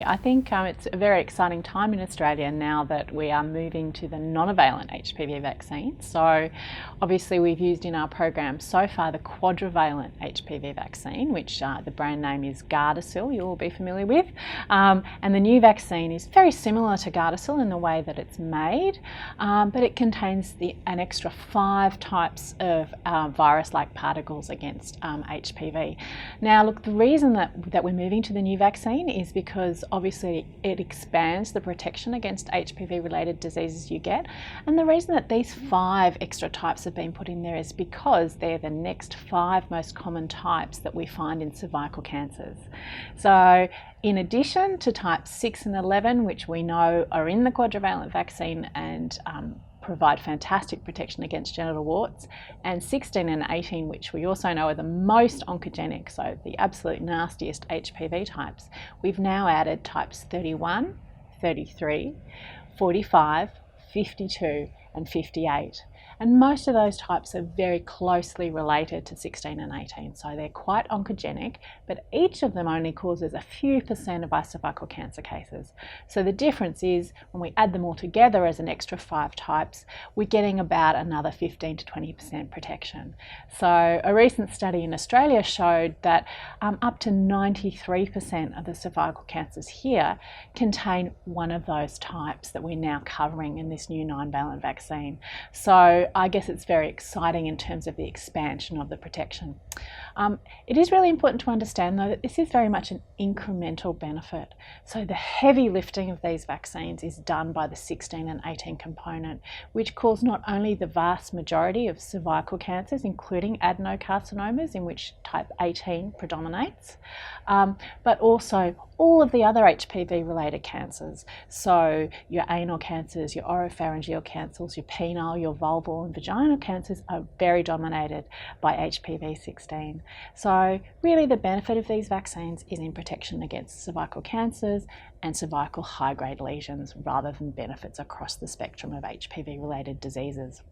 I think it's a very exciting time in Australia now that we are moving to the non-valent HPV vaccine. So obviously we've used in our program so far the quadrivalent HPV vaccine, which the brand name is Gardasil, you'll all be familiar with. And the new vaccine is very similar to Gardasil in the way that it's made, but it contains an extra 5 types of virus-like particles against HPV. Now look, the reason that we're moving to the new vaccine is because obviously it expands the protection against HPV related diseases you get, and the reason that these 5 extra types have been put in there is because they're the next 5 most common types that we find in cervical cancers. So in addition to types 6 and 11, which we know are in the quadrivalent vaccine and provide fantastic protection against genital warts, and 16 and 18, which we also know are the most oncogenic, so the absolute nastiest HPV types, we've now added types 31, 33, 45, 52 and 58. And most of those types are very closely related to 16 and 18, so they're quite oncogenic, but each of them only causes a few % of our cervical cancer cases. So the difference is when we add them all together as an extra 5 types, we're getting about another 15 to 20% protection. So a recent study in Australia showed that up to 93% of the cervical cancers here contain one of those types that we're now covering in this new 9-valent vaccine. So I guess it's very exciting in terms of the expansion of the protection. It is really important to understand though that this is very much an incremental benefit. So the heavy lifting of these vaccines is done by the 16 and 18 component, which cause not only the vast majority of cervical cancers, including adenocarcinomas, in which type 18 predominates, but also all of the other HPV related cancers. So your anal cancers, your oropharyngeal cancers, your penile, your vulval and vaginal cancers are very dominated by HPV 16. So really the benefit of these vaccines is in protection against cervical cancers and cervical high-grade lesions rather than benefits across the spectrum of HPV related diseases.